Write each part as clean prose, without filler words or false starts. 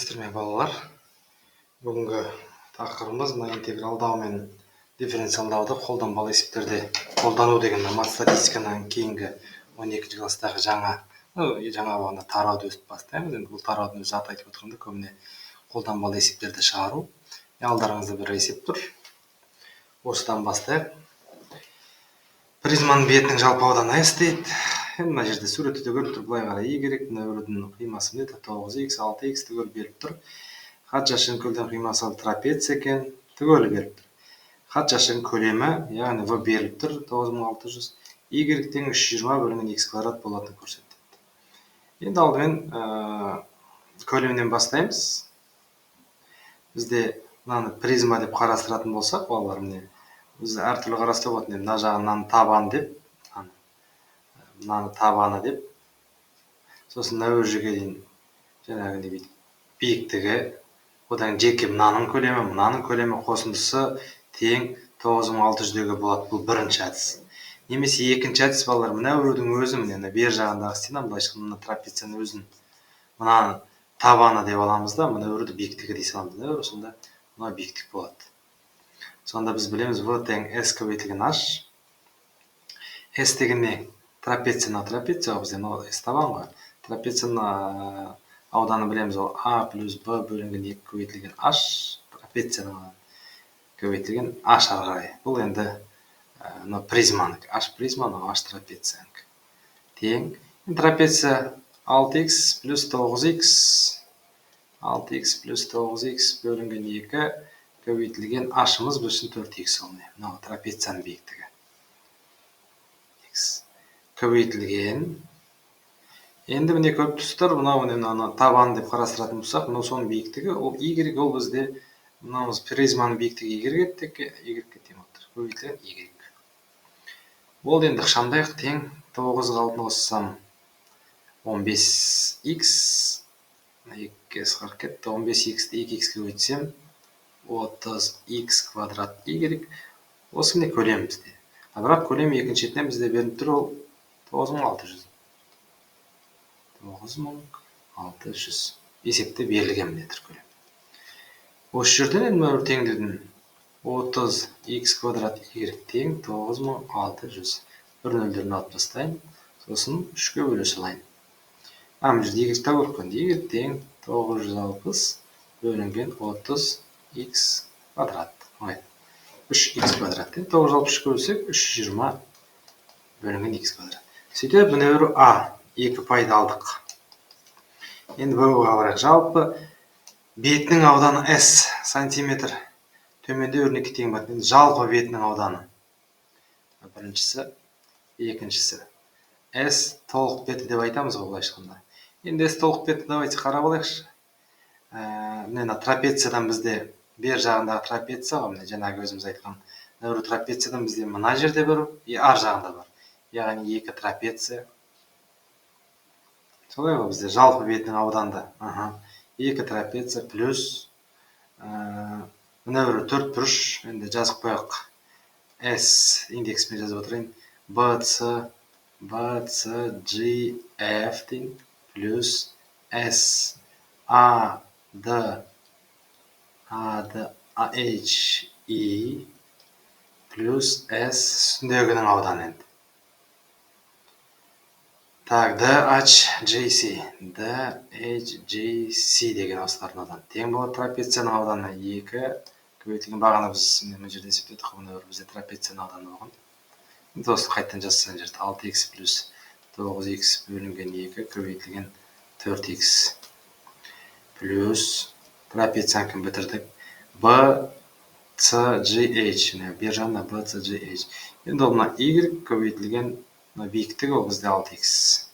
Сәлеметсіздер ме балалар? Бүгінгі тақырыбымыз мына интегралдау мен дифференциалдауды қолданбалы есептерде қолдану деген математикадан кейінгі 12 класстағы жаңа бағана тарауды өстіп бастаймыз. Енді бұл тараудың өзі аты айтып отырғанда көбіне қолданбалы есептерді шығару. Алдарыңызда бір есеп тұр. Осыдан бастайық. Призманың бетінің жалпы ауданы S дейді. Енді мына жерде суретті де көріп тұр, былай қарай Y, мына өрдің қимасы міне 9x, 6x түгел беріп тұр. Хат жәшігінің көлден қимасы трапеция екен, түгел беріп тұр. Хат жәшігінің көлемі, яғни V беріліп тұр, 9600, Y тең 320 бөлінген x квадрат болатынын көрсетеді. Енді алдымен көлемнен бастаймыз. Бізде мынаны призма деп қарастыратын болсақ, балалар міне біз әртүрлі қарастыруға болады. Мына жағын мынаны табаны деп, мынаны табаны деп, сосын мына өржіге дейін жаңағыдай биіктігі, одан жеке мынаның көлемі қосындысы тең 9600-дегі болады. Бұл бірінші әдіс. Немесе екінші әдіс, балалар, мына өрдің өзі, міне бер жағындағы стена, былайша мына трапецияның өзін мынаны табаны деп аламыз да, мына өрді биіктігі дей саламыз. Мына өр сонда мына биіктік болады. Сонда біз білеміз, V тең S көбейтілген H. S деген не? Трапецияның трапеция, бізден S табан ғой. Трапецияның ауданы білеміз, ол A плюс B бөлінген 2 көбейтілген H. Трапецияның көбейтілген H арғай. Бұл енді призманың. H призманың, H трапецияның. Тең. Трапеция 6x плюс 9x. 6x плюс 9x бөлінген 2 көбейтілген H-ымыз бөлсін 4x олмай. Мынау трапецияның биіктігі. X көбейтілген. Енді міне көп тұстар, мынау табан деп қарастыратын болсақ, мынау соның биіктігі, ол Y, ол бізде мынауымыз призманың биіктігі Y тең отыр. Көбейтілген Y. Ол енді ықшамдайық тең 9 алтын қоссам 15x. 2-ге 15x-ті 2x көбейтсем 30x квадрат Y. Осы міне көлем бізде. Бірақ көлем екінші етінен бізде беріліп тұр, ол 9600. 9600. Есепте берілген метр көлем. Осы жерден енді мөр теңдеудің 30x квадрат Y тең 9600. Бір нөлдерін алып тастайын. Сосын 3-ге бөле салайын. Мына жерде Y табу керек. Y тең 960 бөлінген 30x квадрат. 3x квадрат. 963 бөлсек 320 бөлінген x квадрат. Сөйтіп, мына өрі A. 2 пайды алдық. Енді бөлуға қарайық. Жалпы бетінің ауданы S сантиметр. Төменде өріне тең бар. Жалпы бетінің ауданы. Біріншісі, екіншісі. S толық беті деп айтамыз ғой былайша айтқанда. Енді S толық беті давайте қарап алайықшы. Мына трапециядан бізде бер жағындағы трапеция, жаңағы өзіміз айтқан өрі трапециядан бізде мына жерде бір, ар жағында бар. Яғни 2 трапеция. Солай ғой бізде жалпы бетінің ауданды. 2 трапеция плюс мына өрі 4 бұрыш. Енді жазып қояйық. S индексімен жазып отырайын. BC, G, F дейін. Плюс S, A, D, H, E плюс S үстіндегінің ауданы енді. Так, D, H, G, C. D, H, G, C деген осылардың ауданы. Тең болады трапецияның ауданы 2 көбейтілген бағана біз мына жерде есептедік. Мына бізде трапецияның ауданы болған. Енді осы қайттан жазсаң жерде 6x плюс 9x бөлінген 2 көбейтілген 4x плюс трапецияңкін бітірдік. B, C, G, H. Бер жағында B, C, G, H. Енді ол мына Y көбейтілген биіктігі ол бізде 6x.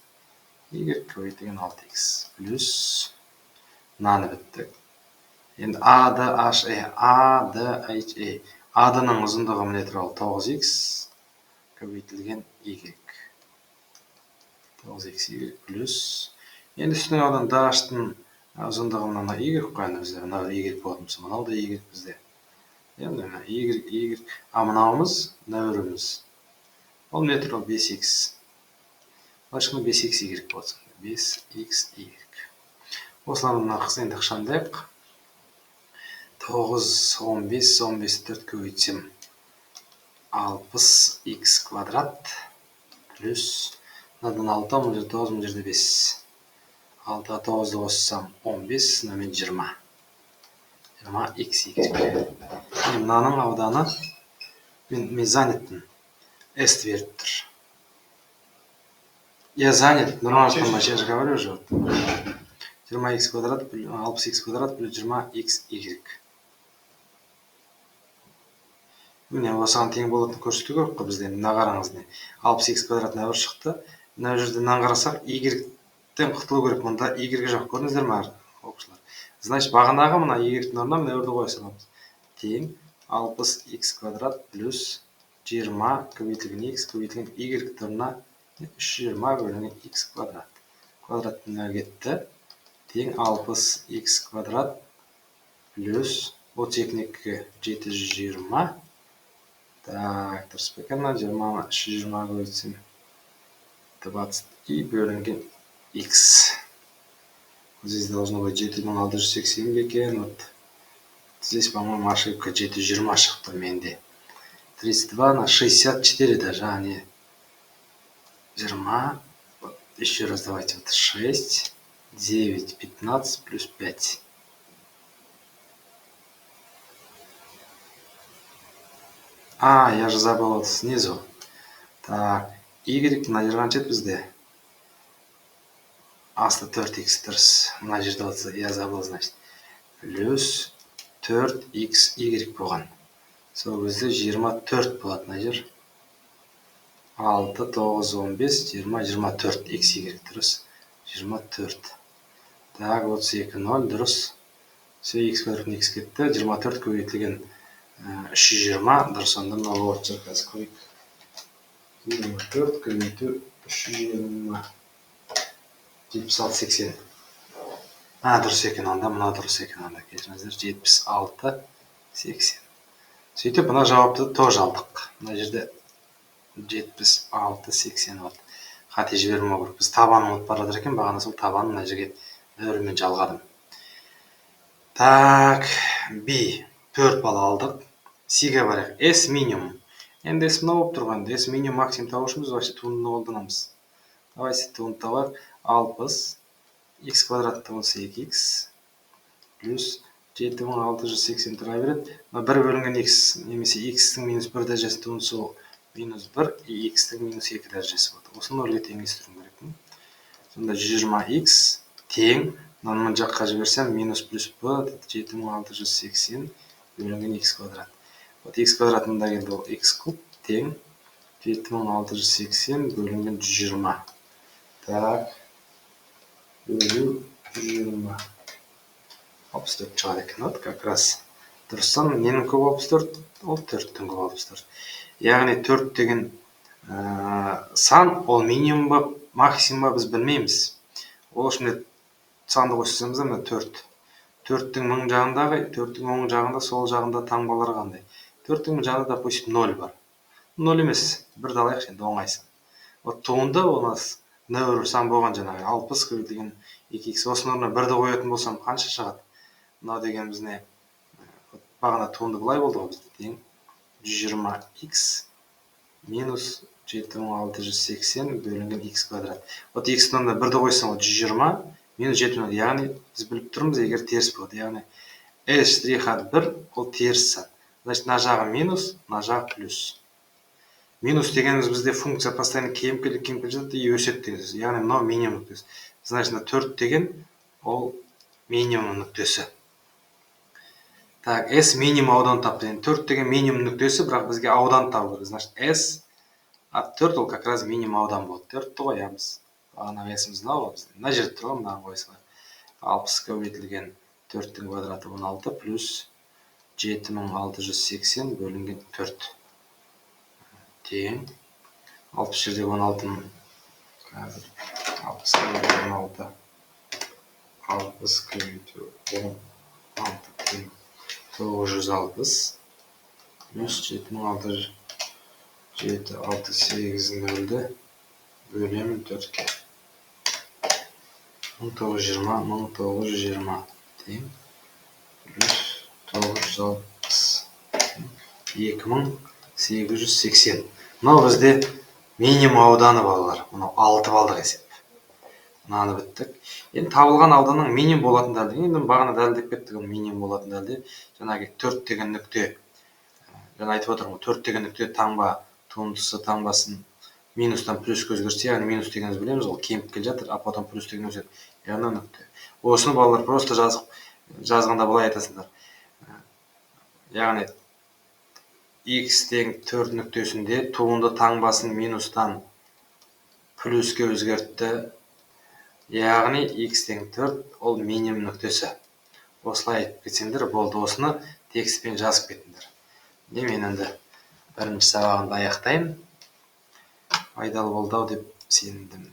Y көбейтілген 6x плюс мынаны біттік. Енді A, D, H, E. A, D, H, E. A-дының ұзындығы міне тұр, 9x көбейтілген Y. 9x Y плюс. Енді үстінің аудан D-ның ұзындығы мына Y қойғанда бізде. Мына Y болатын болса, мынау да Y бізде. Енді Y. А мынауымыз, мына өріміз. Ол не тұр, 5x. Башқында 5x Y болсын. 5x Y. Осыларына енді қышандайық. 9, 15, 15 4 көбейтсем 60x квадрат плюс мынадан 6, мына жерде 9, мына жерде 5. 6-ға 9-ды қоссам 15, мынамен 20. 20x y. Мынаның ауданы мен занятпын. S беріп тұр. Я занят, нормально я же говорю уже. 20x квадрат, 60x квадрат плюс 20xy. Міне осыған тең болатын көрсету керек қой бізде. Мына қараңыз не. 60x квадрат мына бір шықты. Мына жерде мынаны қарасақ y-тен құтылу керек. Мұнда y жоқ. Көрдіңіздер ме оқушылар? Значит, бағанағы мына y-тің орнына мына өрді қоя саламыз. Тең 60x квадрат плюс 20 көбейтілген x көбейтілген y орнына 320 бөлінген x квадрат. Квадрат мына кетті. Тең 60x квадрат плюс 32-ге 720. Так, дұрыс па екен? 20-ны 320 көбейтсем 20 и бөлінген x. Здесь должно быть 7680 екен. Вот здесь, по-моему, ошибка 720 шықты менде. 32 на 64 даже, а не 20. Вот, еще раз давайте. Вот 6, 9, 15 плюс 5. Я же забыл вот снизу. Так, y мына жер қанша еді бізде? Асты 4x дұрыс. Мына жерде отса, я забыл, значит. Плюс 4xy болған. Сол кезде 24 болады мына жер. 6, 9, 15, 20, 24 xy дұрыс. 24. Так, 32, 0 дұрыс. Все, x квадрат x кетті. 24 көбейтілген 320 дұрыс. Онда мына орта қазір көрейік. 24 көбейту 320. 76, 80. Дұрыс екен. Онда мына дұрыс екен. Онда кешіріңіздер. 76, 80. Сөйтіп, мына жауапты тоже алдық. Мына жерде 76, 80 болды. Қате жібермеу керек. Біз табанын ұмытып бара жатыр екен. Бағана сол табанын мына жерге өрмен жалғадым. Так, B 4 бал алдық. С-ге барайық. S минимум. Енді S мына болып тұрған. S минимум максимум табу үшін біз вообще туындыны қолданамыз. Давайте туынды табайық. 60 x квадрат болса 2x плюс 7680 тұра береді. Бір бөлінген x немесе x-тің минус 1 дәрежесі туындысы ол минус 1 и x-тің минус 2 дәрежесі болады. Осыны нөлге теңестіруім керек. Сонда 120x тең, мынаны мына жаққа жіберсем минус плюс b 7680 бөлінген x квадрат. Вот x квадрат мында келді, ол x куб тең 7680 бөлінген 120. Так, бөлу 120. 64 шығады екен. Вот как раз дұрыстан ненің кубы 64? Ол 4-тің кубы 64. Яғни 4 деген сан, ол минимум ба, максимум ба біз білмейміз. Ол үшін санды қосамыз, мына 4. 4-тің мың жағындағы, 4-тің оң жағында, сол жағында таңбалар қандай? 4-тің жағында, допустим, 0 бар. 0 емес, бірді алайық енді оңайсын. Вот туынды у нас нөл сан болған жаңағы 60 көбейтілген 2x. Осының орнына бірді қоятын болсам қанша шығады? Мынау дегеніміз не? Бағана туынды былай болды ғой бізде. Тең 120x минус 7680 бөлінген x квадрат. Вот x-тің орнына бірді қойсам 120 минус 70. Яғни біз біліп тұрмыз, егер теріс болады. Яғни s' от 1 ол теріс сан. Значит, мына жағы минус, мына жағы плюс. Минус дегеніміз бізде функция постоянно кеміп кетеді и өседі деген сөз. Яғни мынау минимум нүктесі. Значит, 4 деген ол минимум нүктесі. Так, S минимум аудан тапты. 4 деген минимум нүктесі, бірақ бізге аудан табу керек. Значит, S от 4 ол как раз минимум аудан болды. 4-ті қоямыз. Бағана S-іміз мынау бізде. Мына жерде тұр ғой, мынаны қойсақ. 60 көбейтілген 4-тің квадраты 16 плюс 7680 бөлінген 4. Тең 60 жерде 16-ның қазір 60 көбейту 16 60 көбейту 16 тең 960 плюс 7680 бөлемін 4-ке. 1920 тең плюс 960 2880. Мынау бізде минимум ауданы балалар. Мынау 6 балдық есеп. Мынаны біттік. Енді табылған ауданның минимум болатын дәлді. Енді бағана дәлдеп кеттік, минимум болатын дәлді. Жаңағы 4 деген нүкте. Жаңа айтып отырмын, 4 деген нүкте таңба туындысы таңбасын минустан плюске өзгертсе, яғни минус дегенді білеміз, ол кеміп келе жатыр, а потом плюс деген өзгереді. Яғни нүкте. Осыны балалар просто жазғанда былай айтасыңдар. Яғни x тең 4 нүктесінде туынды таңбасын минустан плюске өзгертті. Яғни x тең 4 ол минимум нүктесі. Осылай айтып кетсеңдер болды, осыны текстпен жазып кетіңдер. Мен енді бірінші сабағымды аяқтаймын. Пайдалы болды деп сендім.